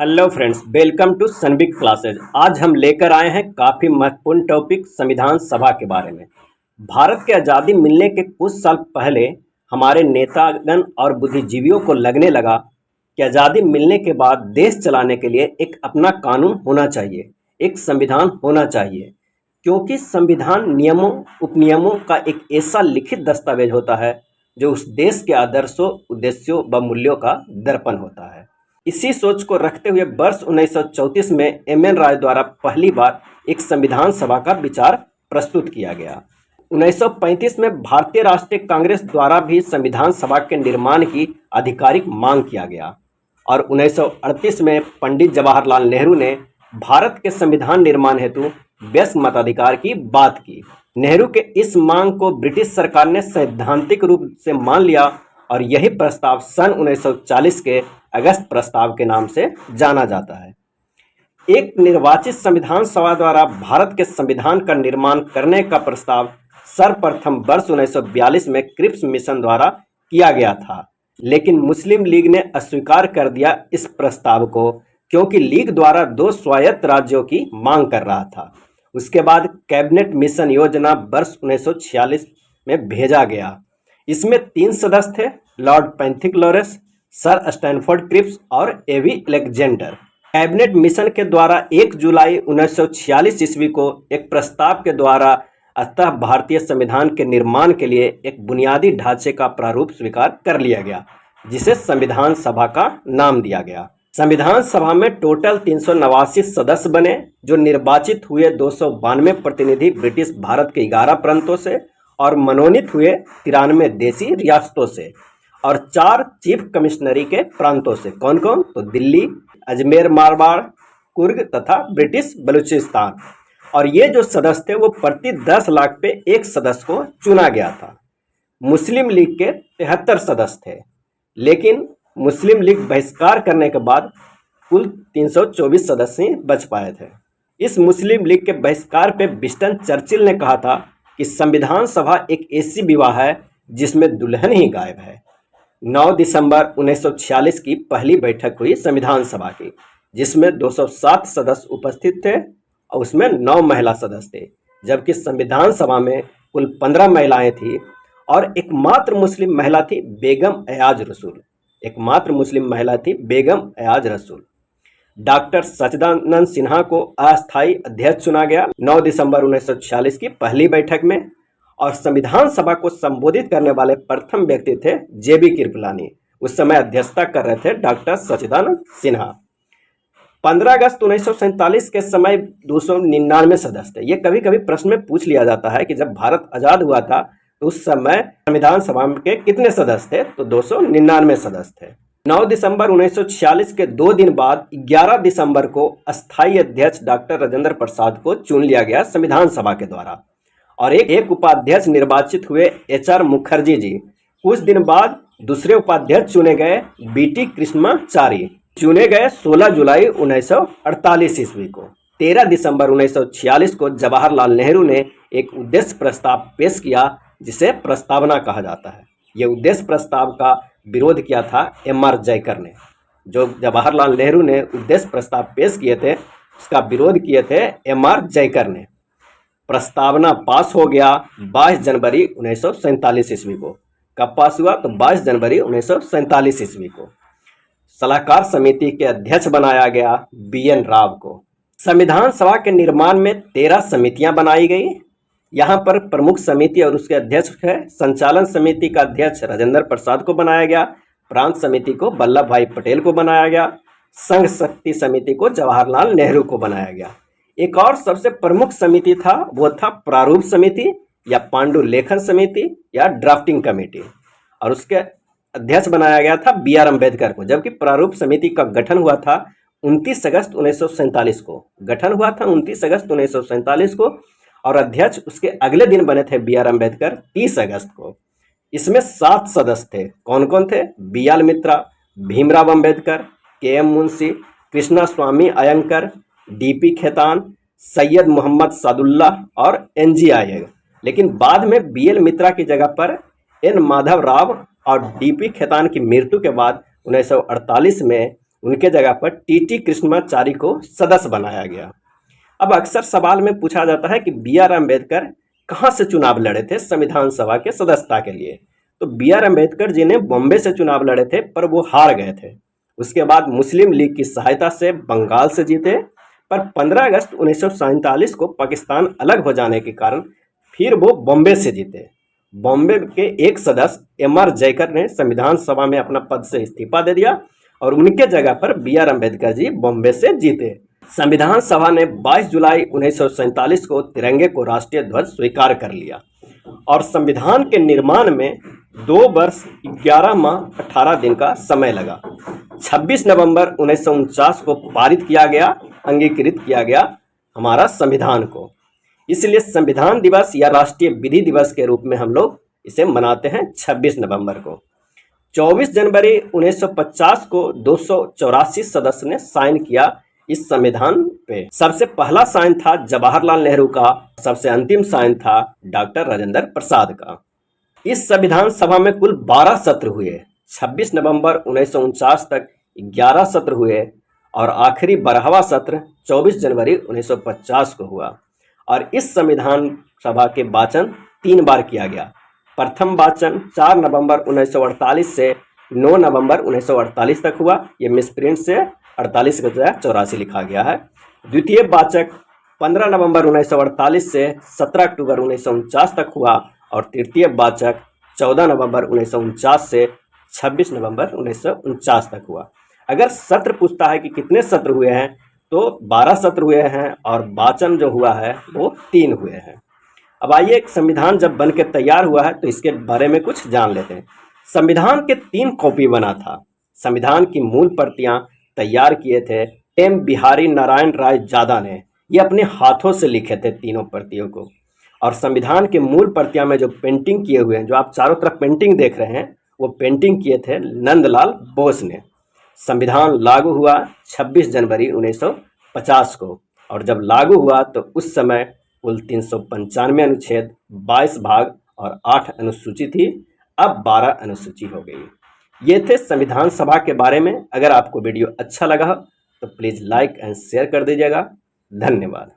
Hello friends, welcome to Sunbig classes. आज हम लेकर आए हैं काफ़ी महत्वपूर्ण टॉपिक संविधान सभा के बारे में। भारत के आज़ादी मिलने के कुछ साल पहले हमारे नेतागण और बुद्धिजीवियों को लगने लगा कि आज़ादी मिलने के बाद देश चलाने के लिए एक अपना कानून होना चाहिए, एक संविधान होना चाहिए, क्योंकि संविधान नियमों उपनियमों का एक ऐसा लिखित दस्तावेज होता है जो उस देश के आदर्शों, उद्देश्यों व मूल्यों का दर्पण होता है। इसी सोच को रखते हुए वर्ष 1934 में एम.एन. राय द्वारा पहली बार एक संविधान सभा का विचार प्रस्तुत किया गया। 1935 में भारतीय राष्ट्रीय कांग्रेस द्वारा भी संविधान सभा के निर्माण की आधिकारिक मांग किया गया और 1938 में पंडित जवाहरलाल नेहरू ने भारत के संविधान निर्माण हेतु वयस्क मताधिकार की बात की। नेहरू के इस मांग को ब्रिटिश सरकार ने सैद्धांतिक रूप से मान लिया और यही प्रस्ताव सन 1940 के अगस्त प्रस्ताव के नाम से जाना जाता है। एक निर्वाचित संविधान सभा द्वारा भारत के संविधान का निर्माण करने का प्रस्ताव सर्वप्रथम वर्ष 1942 में क्रिप्स मिशन द्वारा किया गया था, लेकिन मुस्लिम लीग ने अस्वीकार कर दिया इस प्रस्ताव को, क्योंकि लीग द्वारा 2 स्वायत्त राज्यों की मांग कर रहा था। उसके बाद कैबिनेट मिशन योजना वर्ष 1946 में भेजा गया। इसमें 3 सदस्य थे, Lord Pethick Lawrence, sir Stafford Cripps और एवी अलेक्जेंडर। कैबिनेट मिशन के द्वारा 1 जुलाई 1946 ईस्वी को एक प्रस्ताव के द्वारा अतः भारतीय संविधान के निर्माण के लिए एक बुनियादी ढांचे का प्रारूप स्वीकार कर लिया गया, जिसे संविधान सभा का नाम दिया गया। संविधान सभा में टोटल 389 सदस्य बने, जो निर्वाचित हुए 292 प्रतिनिधि ब्रिटिश भारत के 11 प्रांतों से और मनोनीत हुए 93 देशी रियासतों से और 4 चीफ कमिश्नरी के प्रांतों से। कौन कौन? तो दिल्ली, अजमेर, मारवाड़, कुर्ग तथा ब्रिटिश बलूचिस्तान। और ये जो सदस्य थे वो प्रति 10 लाख पे एक सदस्य को चुना गया था। मुस्लिम लीग के 73 सदस्य थे, लेकिन मुस्लिम लीग बहिष्कार करने के बाद कुल 324 सदस्य ही बच पाए थे। इस मुस्लिम लीग के बहिष्कार पे विंस्टन चर्चिल ने कहा था कि संविधान सभा एक ऐसी विवाह है जिसमें दुल्हन ही गायब है। 9 दिसंबर 1946 की पहली बैठक हुई संविधान सभा की, जिसमें 207 सदस्य उपस्थित थे और उसमें 9 महिला सदस्य थे, जबकि संविधान सभा में कुल 15 महिलाएं थी और एकमात्र मुस्लिम महिला थी बेगम एयाज रसूल। एकमात्र मुस्लिम महिला थी बेगम एयाज रसूल। डॉक्टर सच्चिदानंद सिन्हा को अस्थायी अध्यक्ष चुना गया 9 दिसंबर 1946 की पहली बैठक में, और संविधान सभा को संबोधित करने वाले प्रथम व्यक्ति थे जेबी कृपलानी। उस समय अध्यक्षता कर रहे थे डॉक्टर सच्चिदानंद सिन्हा। 15 अगस्त 1947 के समय 299 सदस्य थे। ये कभी कभी प्रश्न में पूछ लिया जाता है कि जब भारत आजाद हुआ था तो उस समय संविधान सभा के कितने सदस्य थे? तो 299 सदस्य थे। 9 दिसंबर 1946 के 2 दिन बाद 11 दिसंबर को अस्थायी अध्यक्ष डॉक्टर राजेंद्र प्रसाद को चुन लिया गया संविधान सभा के द्वारा, और एक उपाध्यक्ष निर्वाचित हुए एच.आर. मुखर्जी जी। कुछ दिन बाद दूसरे उपाध्यक्ष चुने गए बी.टी. कृष्णाचारी, चुने गए 16 जुलाई 1948 ईस्वी को। 13 दिसंबर 1946 को जवाहरलाल नेहरू ने एक उद्देश्य प्रस्ताव पेश किया, जिसे प्रस्तावना कहा जाता है। यह उद्देश्य प्रस्ताव का विरोध किया था एम.आर. जयकर ने। जो जवाहरलाल नेहरू ने उद्देश्य प्रस्ताव पेश किए थे, उसका विरोध किए थे एम.आर. जयकर ने। प्रस्तावना पास हो गया 22 जनवरी 1947 ईस्वी को। कब पास हुआ? तो 22 जनवरी 1947 ईस्वी को। सलाहकार समिति के अध्यक्ष बनाया गया बी.एन. राव को। संविधान सभा के निर्माण में 13 समितियां बनाई गई। यहाँ पर प्रमुख समिति और उसके अध्यक्ष है। संचालन समिति का अध्यक्ष राजेंद्र प्रसाद को बनाया गया। प्रांत समिति को वल्लभ भाई पटेल को बनाया गया। संघ शक्ति समिति को जवाहरलाल नेहरू को बनाया गया। एक और सबसे प्रमुख समिति था, वो था प्रारूप समिति या पांडुलेखन समिति या ड्राफ्टिंग कमेटी, और उसके अध्यक्ष बनाया गया था बी.आर. अम्बेडकर को। जबकि प्रारूप समिति का गठन हुआ था 29 अगस्त 1947 को। गठन हुआ था 29 अगस्त 1947 को, और अध्यक्ष उसके अगले दिन बने थे बी.आर. अम्बेडकर 30 अगस्त को। इसमें 7 सदस्य थे। कौन कौन थे? बी.आर. मित्रा, भीमराव अम्बेडकर, के.एम. मुंशी, कृष्णा स्वामी अयंकर, डी.पी. खेतान, सैयद मोहम्मद सादुल्ला और एन.जी. आयर। लेकिन बाद में बी.एल. मित्रा की जगह पर एन. माधव राव और डी.पी. खेतान की मृत्यु के बाद 1948 में उनके जगह पर टीटी कृष्णमाचारी को सदस्य बनाया गया। अब अक्सर सवाल में पूछा जाता है कि बी आर अम्बेडकर कहाँ से चुनाव लड़े थे संविधान सभा के सदस्यता के लिए। तो बी आर अम्बेडकर जी ने बॉम्बे से चुनाव लड़े थे, पर वो हार गए थे। उसके बाद मुस्लिम लीग की सहायता से बंगाल से जीते, पर 15 अगस्त 1947 को पाकिस्तान अलग हो जाने के कारण फिर वो बॉम्बे से जीते। बॉम्बे के एक सदस्य एम आर जयकर ने संविधान सभा में अपना पद से इस्तीफा दे दिया और उनके जगह पर बी आर अम्बेडकर जी बॉम्बे से जीते। संविधान सभा ने 22 जुलाई 1947 को तिरंगे को राष्ट्रीय ध्वज स्वीकार कर लिया और संविधान के निर्माण में 2 वर्ष 11 माह 18 दिन का समय लगा। 26 नवंबर 1949 को पारित किया गया, अंगीकृत किया गया हमारा संविधान को। इसलिए संविधान दिवस या राष्ट्रीय विधि दिवस के रूप में हम लोग इसे मनाते हैं 26 नवंबर को। 24 जनवरी 1950 को 284 सदस्य ने साइन किया इस संविधान पे। सबसे पहला साइन था जवाहरलाल नेहरू का, सबसे अंतिम साइन था डॉक्टर राजेंद्र प्रसाद का। इस संविधान सभा में कुल 12 सत्र हुए। 26 नवंबर 1949 तक 11 सत्र हुए और आखिरी 12वां सत्र 24 जनवरी 1950 को हुआ। और इस संविधान सभा के वाचन 3 बार किया गया। प्रथम वाचन 4 नवंबर 1948 से 9 नवंबर 1948 तक हुआ। ये मिसप्रिंट से 48 के बजाय 84 लिखा गया है। द्वितीय वाचक 15 नवंबर 1948 से 17 अक्टूबर 1949 तक हुआ और तृतीय वाचक 14 नवंबर 1949 से 26 नवंबर 1949 तक हुआ। अगर सत्र पूछता है कि कितने सत्र हुए हैं, तो 12 सत्र हुए हैं और वाचन जो हुआ है वो 3 हुए हैं। अब आइए, एक संविधान जब बन के तैयार हुआ है तो इसके बारे में कुछ जान लेते हैं। संविधान के 3 कॉपी बना था। संविधान की मूल प्रतियां तैयार किए थे एम बिहारी नारायण राय जादा ने। ये अपने हाथों से लिखे थे तीनों प्रतियों को। और संविधान के मूल प्रतियां में जो पेंटिंग किए हुए हैं, जो आप चारों तरफ पेंटिंग देख रहे हैं, वो पेंटिंग किए थे नंदलाल बोस ने। संविधान लागू हुआ 26 जनवरी 1950 को और जब लागू हुआ तो उस समय कुल 395 अनुच्छेद, 22 भाग और 8 अनुसूची थी। अब 12 अनुसूची हो गई। ये थे संविधान सभा के बारे में। अगर आपको वीडियो अच्छा लगा तो प्लीज़ लाइक एंड शेयर कर दीजिएगा। धन्यवाद।